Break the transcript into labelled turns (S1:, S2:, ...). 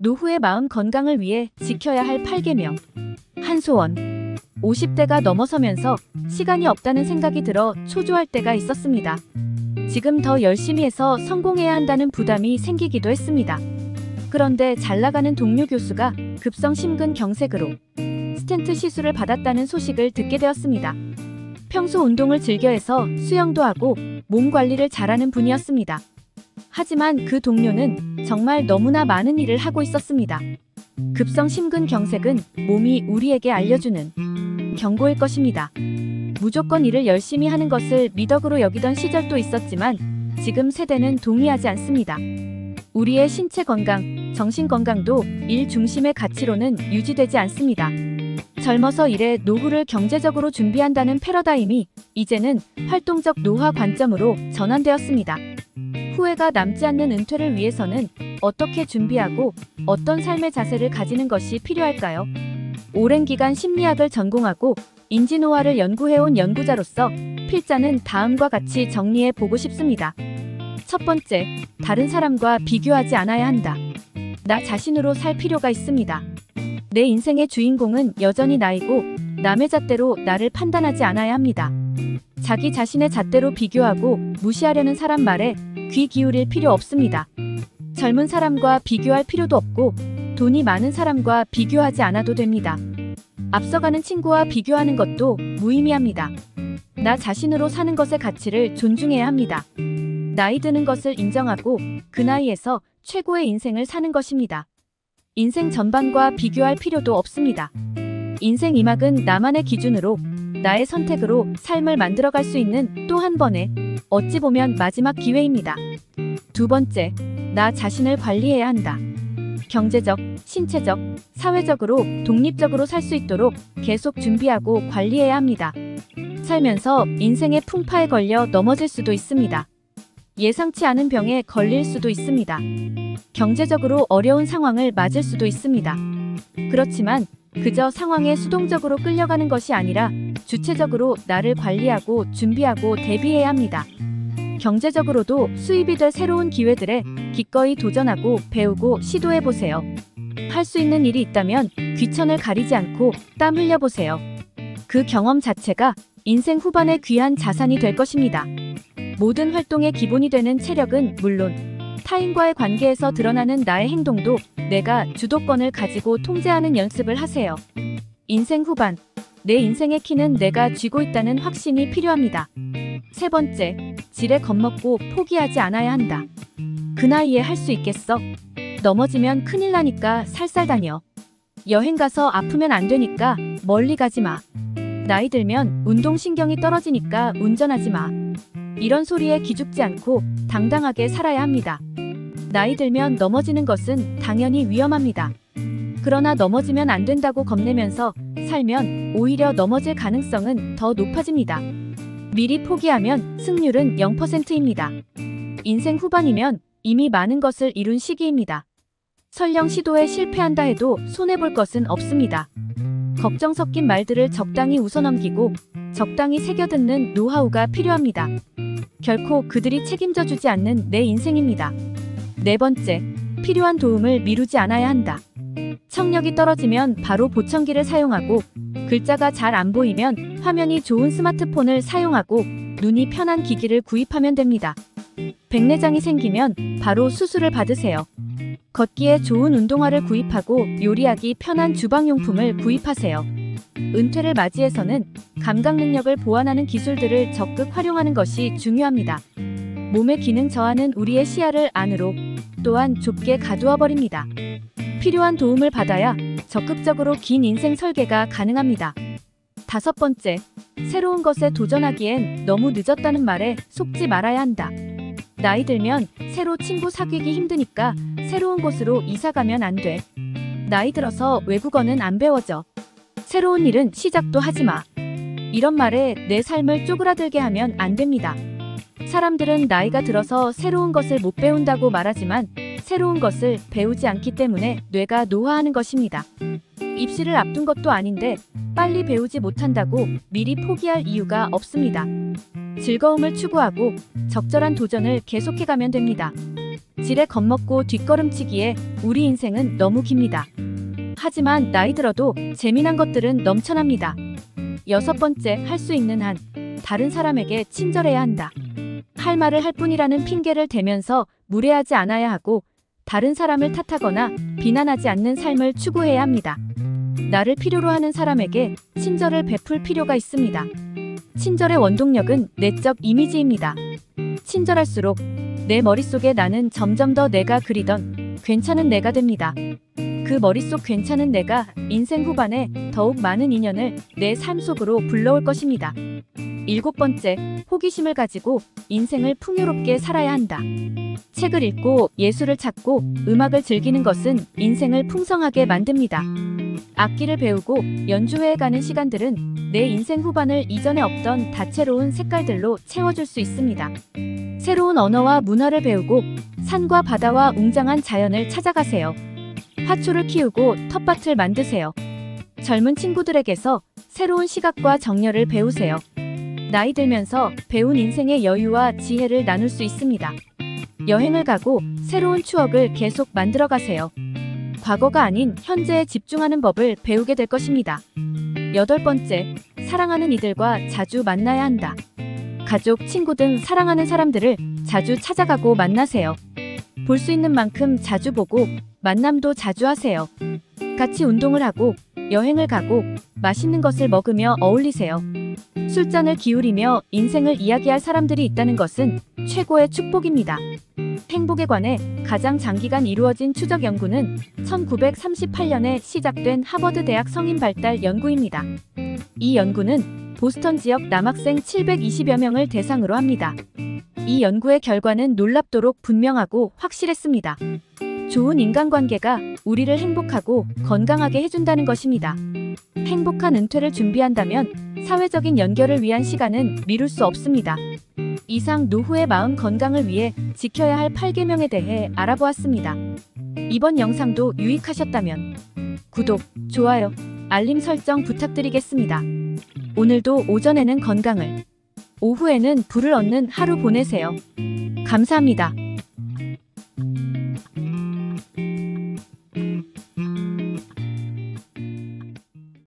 S1: 노후의 마음 건강을 위해 지켜야 할 8계명. 한소원. 50대가 넘어서면서 시간이 없다는 생각이 들어 초조할 때가 있었습니다. 지금 더 열심히 해서 성공해야 한다는 부담이 생기기도 했습니다. 그런데 잘 나가는 동료 교수가 급성 심근경색으로 스텐트 시술을 받았다는 소식을 듣게 되었습니다. 평소 운동을 즐겨 해서 수영도 하고 몸 관리를 잘하는 분이었습니다. 하지만 그 동료는 정말 너무나 많은 일을 하고 있었습니다. 급성 심근경색은 몸이 우리에게 알려주는 경고일 것입니다. 무조건 일을 열심히 하는 것을 미덕으로 여기던 시절도 있었지만 지금 세대는 동의하지 않습니다. 우리의 신체 건강, 정신 건강도 일 중심의 가치로는 유지되지 않습니다. 젊어서 일해 노후를 경제적으로 준비한다는 패러다임이 이제는 활동적 노화 관점으로 전환되었습니다. 후회가 남지 않는 은퇴를 위해서는 어떻게 준비하고 어떤 삶의 자세를 가지는 것이 필요할까요? 오랜 기간 심리학을 전공하고 인지노화를 연구해온 연구자로서 필자는 다음과 같이 정리해 보고 싶습니다. 첫 번째, 다른 사람과 비교하지 않아야 한다. 나 자신으로 살 필요가 있습니다. 내 인생의 주인공은 여전히 나이고 남의 잣대로 나를 판단하지 않아야 합니다. 자기 자신의 잣대로 비교하고 무시하려는 사람 말에 귀 기울일 필요 없습니다. 젊은 사람과 비교할 필요도 없고 돈이 많은 사람과 비교하지 않아도 됩니다. 앞서가는 친구와 비교하는 것도 무의미합니다. 나 자신으로 사는 것의 가치를 존중해야 합니다. 나이 드는 것을 인정하고 그 나이에서 최고의 인생을 사는 것입니다. 인생 전반과 비교할 필요도 없습니다. 인생 2막은 나만의 기준으로 나의 선택으로 삶을 만들어갈 수 있는 또 한 번의 어찌 보면 마지막 기회입니다. 두 번째, 나 자신을 관리해야 한다. 경제적, 신체적, 사회적으로 독립적으로 살 수 있도록 계속 준비하고 관리해야 합니다. 살면서 인생의 풍파에 걸려 넘어질 수도 있습니다. 예상치 않은 병에 걸릴 수도 있습니다. 경제적으로 어려운 상황을 맞을 수도 있습니다. 그렇지만 그저 상황에 수동적으로 끌려가는 것이 아니라 주체적으로 나를 관리하고 준비하고 대비해야 합니다. 경제적으로도 수입이 될 새로운 기회들에 기꺼이 도전하고 배우고 시도해보세요. 할 수 있는 일이 있다면 귀천을 가리지 않고 땀 흘려보세요. 그 경험 자체가 인생 후반의 귀한 자산이 될 것입니다. 모든 활동의 기본이 되는 체력은 물론 타인과의 관계에서 드러나는 나의 행동도 내가 주도권을 가지고 통제하는 연습을 하세요. 인생 후반, 내 인생의 키는 내가 쥐고 있다는 확신이 필요합니다. 세 번째, 지레 겁먹고 포기하지 않아야 한다. 그 나이에 할 수 있겠어? 넘어지면 큰일 나니까 살살 다녀. 여행 가서 아프면 안 되니까 멀리 가지 마. 나이 들면 운동신경이 떨어지니까 운전하지 마. 이런 소리에 기죽지 않고 당당하게 살아야 합니다. 나이 들면 넘어지는 것은 당연히 위험합니다. 그러나 넘어지면 안 된다고 겁내면서 살면 오히려 넘어질 가능성은 더 높아집니다. 미리 포기하면 승률은 0%입니다. 인생 후반이면 이미 많은 것을 이룬 시기입니다. 설령 시도에 실패한다 해도 손해볼 것은 없습니다. 걱정 섞인 말들을 적당히 웃어넘기고 적당히 새겨듣는 노하우가 필요합니다. 결코 그들이 책임져 주지 않는 내 인생입니다. 네 번째, 필요한 도움을 미루지 않아야 한다. 청력이 떨어지면 바로 보청기를 사용하고 글자가 잘 안 보이면 화면이 좋은 스마트폰을 사용하고 눈이 편한 기기를 구입하면 됩니다. 백내장이 생기면 바로 수술을 받으세요. 걷기에 좋은 운동화를 구입하고 요리하기 편한 주방용품을 구입하세요. 은퇴를 맞이해서는 감각 능력을 보완하는 기술들을 적극 활용하는 것이 중요합니다. 몸의 기능 저하는 우리의 시야를 안으로 또한 좁게 가두어 버립니다. 필요한 도움을 받아야 적극적으로 긴 인생 설계가 가능합니다. 다섯 번째, 새로운 것에 도전하기엔 너무 늦었다는 말에 속지 말아야 한다. 나이 들면 새로 친구 사귀기 힘드니까 새로운 곳으로 이사 가면 안 돼. 나이 들어서 외국어는 안 배워져. 새로운 일은 시작도 하지 마. 이런 말에 내 삶을 쪼그라들게 하면 안 됩니다. 사람들은 나이가 들어서 새로운 것을 못 배운다고 말하지만 새로운 것을 배우지 않기 때문에 뇌가 노화하는 것입니다. 입시를 앞둔 것도 아닌데 빨리 배우지 못한다고 미리 포기할 이유가 없습니다. 즐거움을 추구하고 적절한 도전을 계속해가면 됩니다. 지레 겁먹고 뒷걸음치기에 우리 인생은 너무 깁니다. 하지만 나이 들어도 재미난 것들은 넘쳐납니다. 6번째, 할 수 있는 한 다른 사람에게 친절해야 한다. 할 말을 할 뿐이라는 핑계를 대면서 무례하지 않아야 하고 다른 사람을 탓하거나 비난하지 않는 삶을 추구해야 합니다. 나를 필요로 하는 사람에게 친절을 베풀 필요가 있습니다. 친절의 원동력은 내적 이미지입니다. 친절할수록 내 머릿속에 나는 점점 더 내가 그리던 괜찮은 내가 됩니다. 그 머릿속 괜찮은 내가 인생 후반에 더욱 많은 인연을 내 삶 속으로 불러올 것입니다. 7번째, 호기심을 가지고 인생을 풍요롭게 살아야 한다. 책을 읽고 예술을 찾고 음악을 즐기는 것은 인생을 풍성하게 만듭니다. 악기를 배우고 연주회에 가는 시간들은 내 인생 후반을 이전에 없던 다채로운 색깔들로 채워줄 수 있습니다. 새로운 언어와 문화를 배우고 산과 바다와 웅장한 자연을 찾아가세요. 화초를 키우고 텃밭을 만드세요. 젊은 친구들에게서 새로운 시각과 정열을 배우세요. 나이 들면서 배운 인생의 여유와 지혜를 나눌 수 있습니다. 여행을 가고 새로운 추억을 계속 만들어 가세요. 과거가 아닌 현재에 집중하는 법을 배우게 될 것입니다. 8번째, 사랑하는 이들과 자주 만나야 한다. 가족, 친구 등 사랑하는 사람들을 자주 찾아가고 만나세요. 볼 수 있는 만큼 자주 보고 만남도 자주 하세요. 같이 운동을 하고 여행을 가고 맛있는 것을 먹으며 어울리세요. 술잔을 기울이며 인생을 이야기할 사람들이 있다는 것은 최고의 축복입니다. 행복에 관해 가장 장기간 이루어진 추적 연구는 1938년에 시작된 하버드 대학 성인 발달 연구입니다. 이 연구는 보스턴 지역 남학생 720여 명을 대상으로 합니다. 이 연구의 결과는 놀랍도록 분명하고 확실했습니다. 좋은 인간관계가 우리를 행복하고 건강하게 해준다는 것입니다. 행복한 은퇴를 준비한다면 사회적인 연결을 위한 시간은 미룰 수 없습니다. 이상 노후의 마음 건강을 위해 지켜야 할 8계명에 대해 알아보았습니다. 이번 영상도 유익하셨다면 구독, 좋아요, 알림 설정 부탁드리겠습니다. 오늘도 오전에는 건강을, 오후에는 부를 얻는 하루 보내세요. 감사합니다.